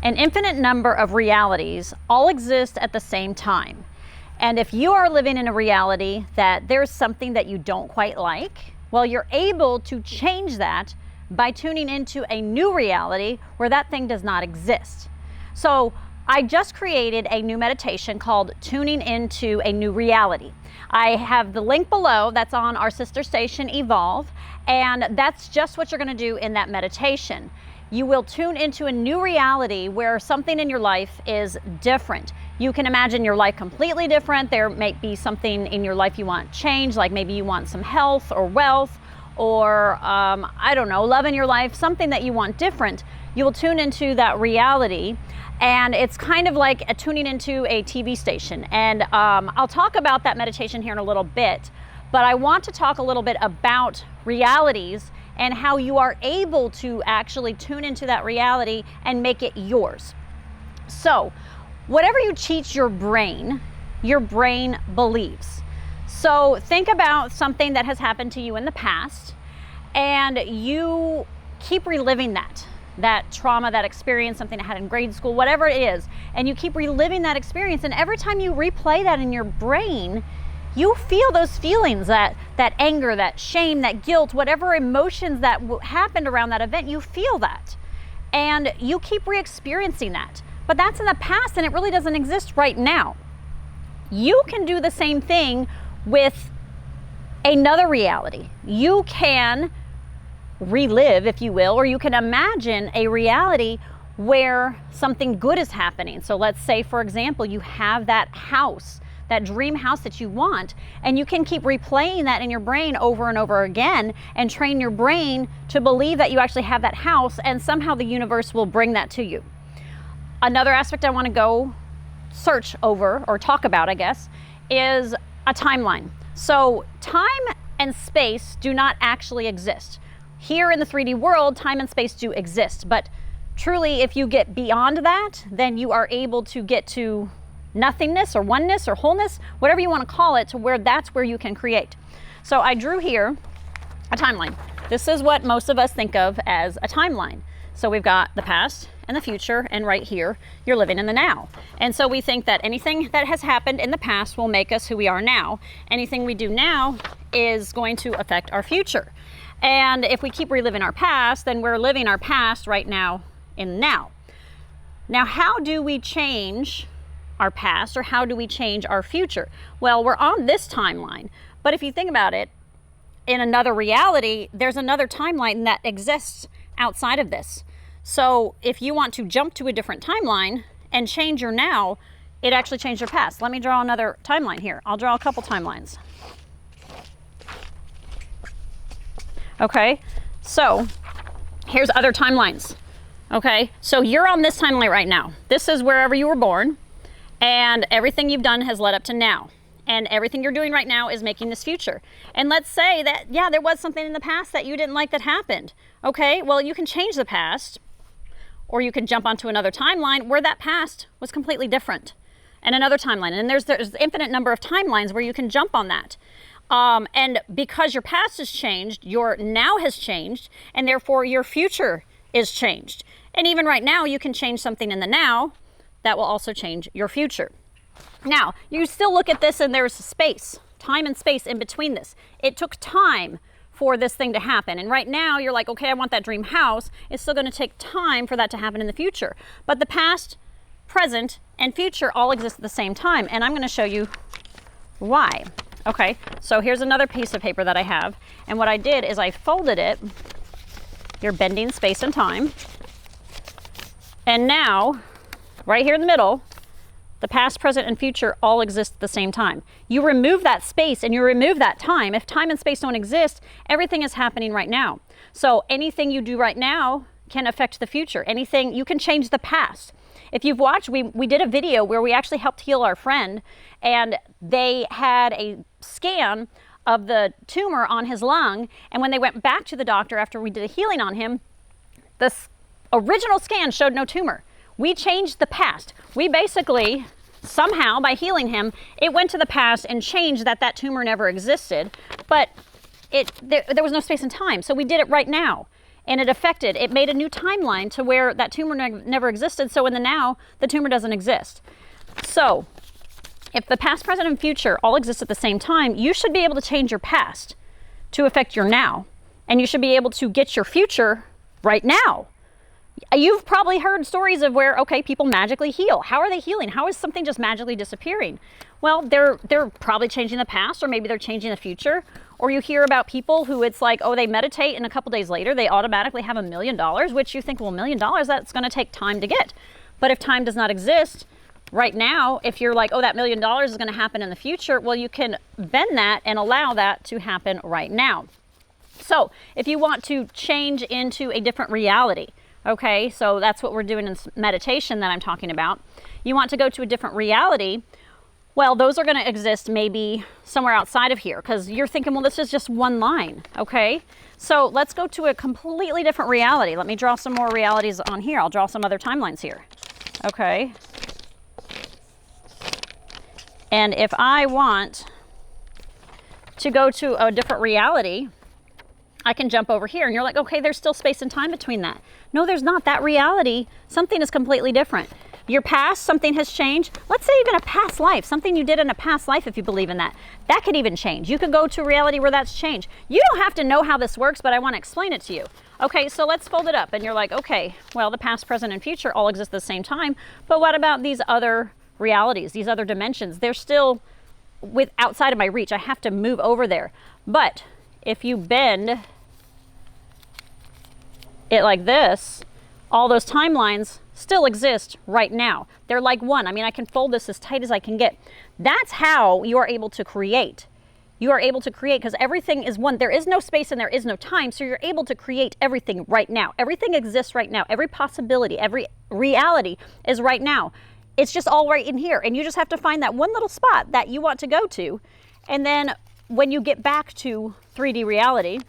An infinite number of realities all exist at the same time. And if you are living in a reality that there's something that you don't quite like, well, you're able to change that by tuning into a new reality where that thing does not exist. So I just created a new meditation called Tuning Into a New Reality. I have the link below that's on our sister station Evolve, and that's just what you're going to do in that meditation. You will tune into a new reality where something in your life is different. You can imagine your life completely different. There might be something in your life you want changed, like maybe you want some health or wealth or, I don't know, love in your life, something that you want different. You will tune into that reality, and it's kind of like a tuning into a TV station. And I'll talk about that meditation here in a little bit, but I want to talk a little bit about realities and how you are able to actually tune into that reality and make it yours. So, whatever you teach your brain believes. So think about something that has happened to you in the past, and you keep reliving that trauma, that experience, something that happened in grade school, whatever it is, and you keep reliving that experience, and every time you replay that in your brain, you feel those feelings, that anger, that shame, that guilt, whatever emotions that happened around that event, you feel that. And you keep re-experiencing that. But that's in the past, and it really doesn't exist right now. You can do the same thing with another reality. You can relive, if you will, or you can imagine a reality where something good is happening. So let's say, for example, you have that house, that dream house that you want, and you can keep replaying that in your brain over and over again and train your brain to believe that you actually have that house, and somehow the universe will bring that to you. Another aspect I want to go search over, or talk about, I guess, is a timeline. So time and space do not actually exist. Here in the 3D world, time and space do exist, but truly if you get beyond that, then you are able to get to nothingness or oneness or wholeness, whatever you want to call it, to where that's where you can create. So I drew here a timeline. This is what most of us think of as a timeline. So we've got the past and the future, and right here, you're living in the now. And so we think that anything that has happened in the past will make us who we are now. Anything we do now is going to affect our future. And if we keep reliving our past, then we're living our past right now in now. Now, how do we change our past, or how do we change our future? Well, we're on this timeline, but if you think about it, in another reality, there's another timeline that exists outside of this. So if you want to jump to a different timeline and change your now, it actually changed your past. Let me draw another timeline here. I'll draw a couple timelines. Okay, so here's other timelines. Okay, so you're on this timeline right now. This is wherever you were born, and everything you've done has led up to now. And everything you're doing right now is making this future. And let's say that, yeah, there was something in the past that you didn't like that happened. Okay, well, you can change the past, or you can jump onto another timeline where that past was completely different, and another timeline. And there's an infinite number of timelines where you can jump on that. And because your past has changed, your now has changed, and therefore your future is changed. And even right now, you can change something in the now that will also change your future. Now, you still look at this and there's space, time and space in between this. It took time for this thing to happen. And right now you're like, okay, I want that dream house. It's still going to take time for that to happen in the future. But the past, present, and future all exist at the same time. And I'm going to show you why. Okay, so here's another piece of paper that I have. And what I did is I folded it. You're bending space and time. And now, right here in the middle, the past, present, and future all exist at the same time. You remove that space and you remove that time. If time and space don't exist, everything is happening right now. So anything you do right now can affect the future. Anything, you can change the past. If you've watched, we did a video where we actually helped heal our friend, and they had a scan of the tumor on his lung, and when they went back to the doctor after we did a healing on him, the original scan showed no tumor. We changed the past. We basically, somehow, by healing him, it went to the past and changed that tumor never existed, but there was no space and time, so we did it right now. and it made a new timeline to where that tumor never existed. So in the now, the tumor doesn't exist. So if the past, present, and future all exist at the same time, you should be able to change your past to affect your now. And you should be able to get your future right now. You've probably heard stories of where, okay, people magically heal. How are they healing? How is something just magically disappearing? Well, they're probably changing the past, or maybe they're changing the future. Or you hear about people who it's like, oh, they meditate and a couple days later they automatically have $1 million, which you think, well, $1 million, that's going to take time to get. But if time does not exist right now, if you're like, oh, that $1 million is going to happen in the future, well, you can bend that and allow that to happen right now. So if you want to change into a different reality, okay, so that's what we're doing in meditation that I'm talking about. You want to go to a different reality. Well, those are going to exist maybe somewhere outside of here, because you're thinking, well, this is just one line, okay? So let's go to a completely different reality. Let me draw some more realities on here. I'll draw some other timelines here, okay? And if I want to go to a different reality, I can jump over here, and you're like, okay, there's still space and time between that. No, there's not. That reality, something is completely different. Your past, something has changed. Let's say you're in a past life, something you did in a past life, if you believe in that. That could even change. You could go to a reality where that's changed. You don't have to know how this works, but I want to explain it to you. Okay, so let's fold it up, and you're like, okay, well, the past, present, and future all exist at the same time, but what about these other realities, these other dimensions? They're still outside of my reach. I have to move over there. But if you bend it like this, all those timelines still exist right now. They're like one. I mean, I can fold this as tight as I can get. That's how you are able to create. You are able to create because everything is one. There is no space and there is no time, so you're able to create everything right now. Everything exists right now. Every possibility, every reality is right now. It's just all right in here, and you just have to find that one little spot that you want to go to, and then when you get back to 3D reality,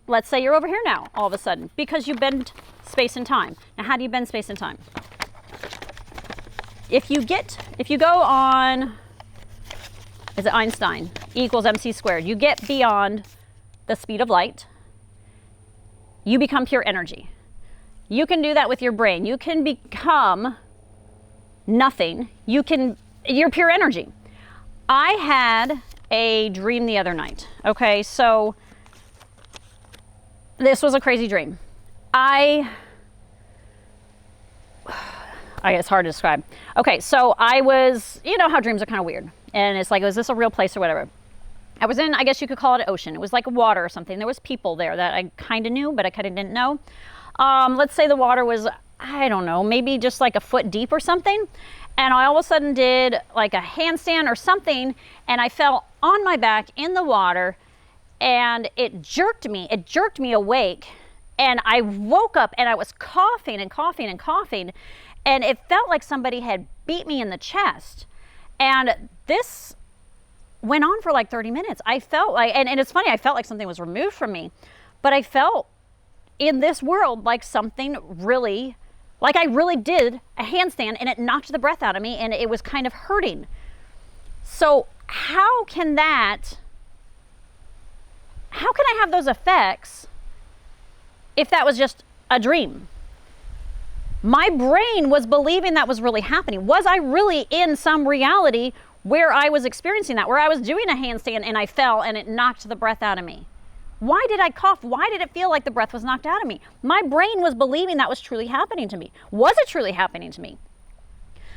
let's say you're over here now all of a sudden because you bend space and time. Now, how do you bend space and time? If you go on, is it Einstein? E equals mc squared. You get beyond the speed of light. You become pure energy. You can do that with your brain. You can become nothing. You're pure energy. I had a dream the other night. Okay, so this was a crazy dream. It's hard to describe. Okay, so I was, you know how dreams are kind of weird. And it's like, is this a real place or whatever? I was in, I guess you could call it an ocean. It was like water or something. There was people there that I kind of knew, but I kind of didn't know. Let's say the water was, I don't know, maybe just like a foot deep or something. And I all of a sudden did like a handstand or something, and I fell on my back in the water, and it jerked me awake. And I woke up and I was coughing and coughing and coughing, and it felt like somebody had beat me in the chest. And this went on for like 30 minutes. I felt like, and it's funny, I felt like something was removed from me, but I felt in this world like something really, like I really did a handstand, and it knocked the breath out of me, and it was kind of hurting. So how can I have those effects if that was just a dream? My brain was believing that was really happening. Was I really in some reality where I was experiencing that, where I was doing a handstand and I fell and it knocked the breath out of me? Why did I cough? Why did it feel like the breath was knocked out of me? My brain was believing that was truly happening to me. Was it truly happening to me?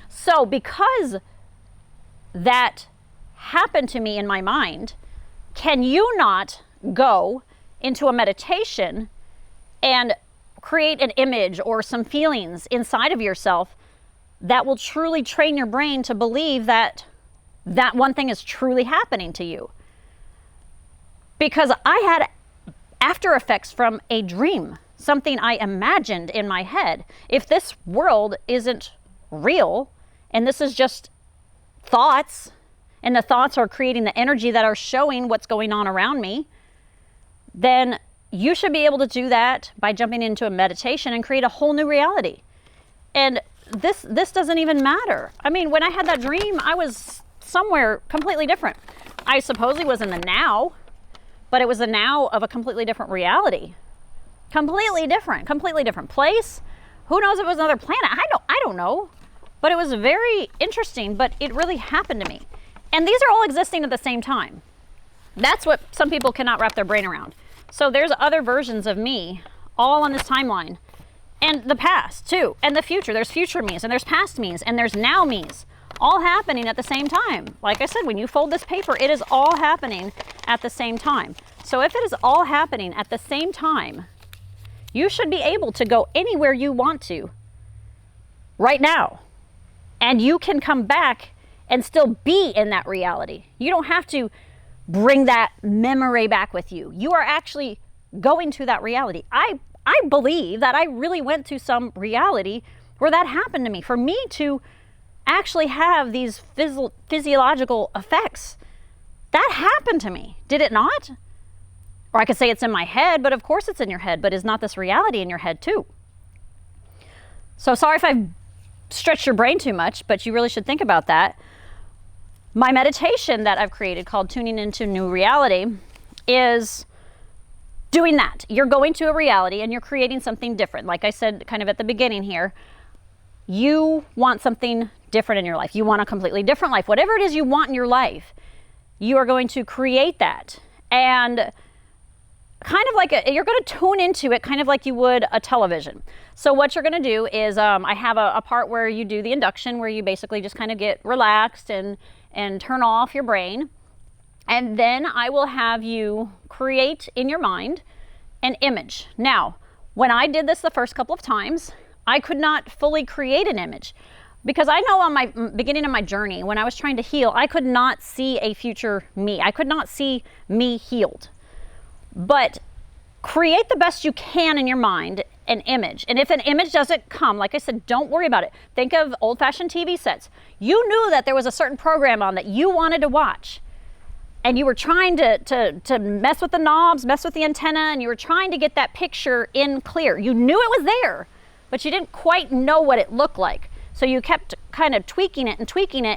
So because that happened to me in my mind, can you not go into a meditation and create an image or some feelings inside of yourself that will truly train your brain to believe that that one thing is truly happening to you? Because I had after effects from a dream, something I imagined in my head. If this world isn't real, and this is just thoughts, and the thoughts are creating the energy that are showing what's going on around me, then you should be able to do that by jumping into a meditation and create a whole new reality. And this doesn't even matter. I mean, when I had that dream, I was somewhere completely different. I supposedly was in the now, but it was the now of a completely different reality. completely different place. Who knows if it was another planet? I don't know. But it was very interesting, but it really happened to me. And these are all existing at the same time. That's what some people cannot wrap their brain around. So there's other versions of me all on this timeline. And the past too, and the future. There's future me's, and there's past me's, and there's now me's, all happening at the same time. Like I said, when you fold this paper, it is all happening at the same time. So if it is all happening at the same time, you should be able to go anywhere you want to right now. And you can come back and still be in that reality. You don't have to bring that memory back with you. You are actually going to that reality. I believe that I really went to some reality where that happened to me. For me to actually have these physiological effects, that happened to me. Did it not? Or I could say it's in my head, but of course it's in your head, but is not this reality in your head too? So sorry if I've stretched your brain too much, but you really should think about that. My meditation that I've created called Tuning Into New Reality is doing that. You're going to a reality and you're creating something different. Like I said kind of at the beginning here, you want something different in your life. You want a completely different life. Whatever it is you want in your life, you are going to create that. And kind of like you're going to tune into it kind of like you would a television. So what you're going to do is I have a part where you do the induction, where you basically just kind of get relaxed and turn off your brain. And then I will have you create in your mind an image. Now, when I did this the first couple of times, I could not fully create an image because I know on my beginning of my journey, when I was trying to heal, I could not see a future me. I could not see me healed. But create the best you can in your mind an image. And if an image doesn't come, like I said, don't worry about it. Think of old-fashioned TV sets. You knew that there was a certain program on that you wanted to watch. And you were trying to mess with the knobs, mess with the antenna, and you were trying to get that picture in clear. You knew it was there, but you didn't quite know what it looked like. So you kept kind of tweaking it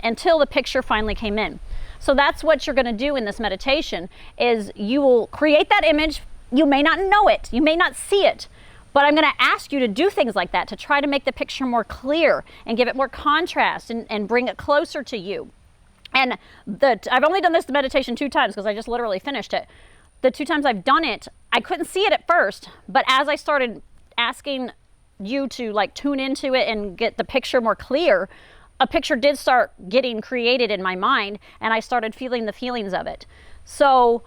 until the picture finally came in. So that's what you're going to do in this meditation is you will create that image. You may not know it. You may not see it. But I'm going to ask you to do things like that to try to make the picture more clear and give it more contrast and bring it closer to you. And I've only done this meditation 2 times because I just literally finished it. The 2 times I've done it, I couldn't see it at first. But as I started asking you to like tune into it and get the picture more clear, a picture did start getting created in my mind and I started feeling the feelings of it. So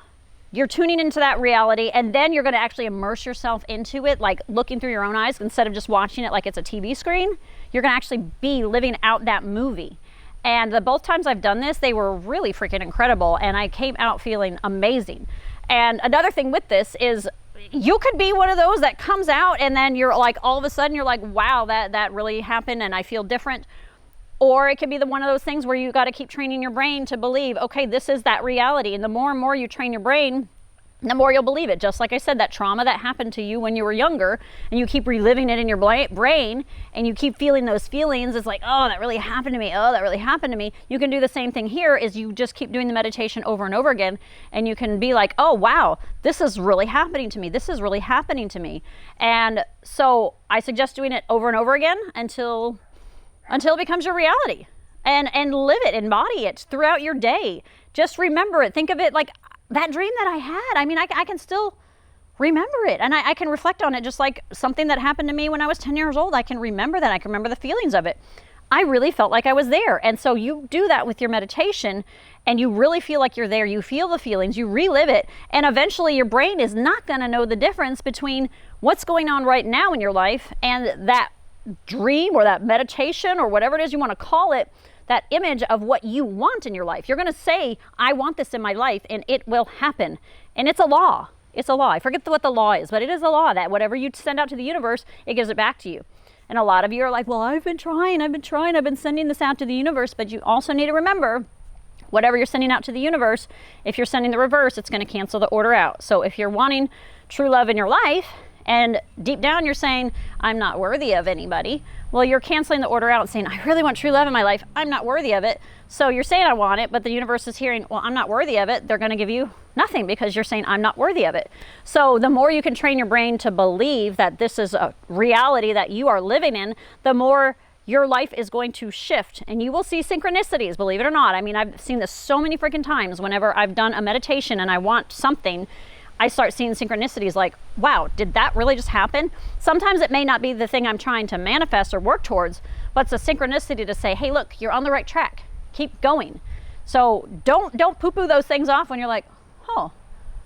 you're tuning into that reality and then you're going to actually immerse yourself into it, like looking through your own eyes instead of just watching it like it's a TV screen. You're going to actually be living out that movie. And both times I've done this, they were really freaking incredible and I came out feeling amazing. And another thing with this is you could be one of those that comes out and then you're like, all of a sudden you're like, wow, that really happened and I feel different. Or it could be one of those things where you got to keep training your brain to believe, okay, this is that reality. And the more and more you train your brain, the more you'll believe it. Just like I said, that trauma that happened to you when you were younger and you keep reliving it in your brain and you keep feeling those feelings. It's like, oh, that really happened to me. Oh, that really happened to me. You can do the same thing here is you just keep doing the meditation over and over again and you can be like, oh, wow, this is really happening to me. This is really happening to me. And so I suggest doing it over and over again until it becomes your reality and live it, embody it throughout your day. Just remember it. Think of it like that dream that I had. I mean, I can still remember it and I can reflect on it just like something that happened to me when I was 10 years old. I can remember that. I can remember the feelings of it. I really felt like I was there. And so you do that with your meditation and you really feel like you're there. You feel the feelings, you relive it. And eventually your brain is not going to know the difference between what's going on right now in your life and that dream or that meditation or whatever it is you want to call it, that image of what you want in your life. You're going to say, I want this in my life and it will happen. And it's a law. It's a law. I forget what the law is, but it is a law that whatever you send out to the universe, it gives it back to you. And a lot of you are like, well, I've been sending this out to the universe, but you also need to remember whatever you're sending out to the universe, if you're sending the reverse, it's going to cancel the order out. So if you're wanting true love in your life, and deep down you're saying, I'm not worthy of anybody, Well, you're canceling the order out and saying, I really want true love in my life. I'm not worthy of it. So you're saying I want it, but the universe is hearing, well, I'm not worthy of it. They're going to give you nothing because you're saying I'm not worthy of it. So the more you can train your brain to believe that this is a reality that you are living in, the more your life is going to shift, and you will see synchronicities, believe it or not. I mean, I've seen this so many freaking times. Whenever I've done a meditation and I want something, I start seeing synchronicities like, wow, did that really just happen? Sometimes it may not be the thing I'm trying to manifest or work towards, but it's a synchronicity to say, hey, look, you're on the right track. Keep going. So don't poo-poo those things off when you're like, oh,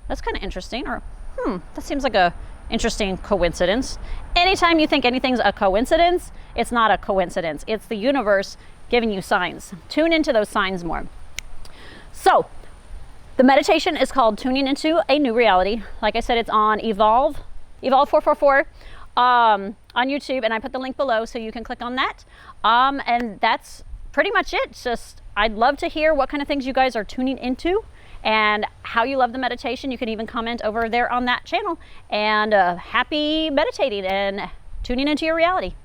that's kind of interesting, or that seems like a interesting coincidence. Anytime you think anything's a coincidence, it's not a coincidence. It's the universe giving you signs. Tune into those signs more. So the meditation is called Tuning Into a New Reality. Like I said, it's on Evolve 444 on YouTube, and I put the link below so you can click on that. And that's pretty much it. It's just, I'd love to hear what kind of things you guys are tuning into and how you love the meditation. You can even comment over there on that channel. And happy meditating and tuning into your reality.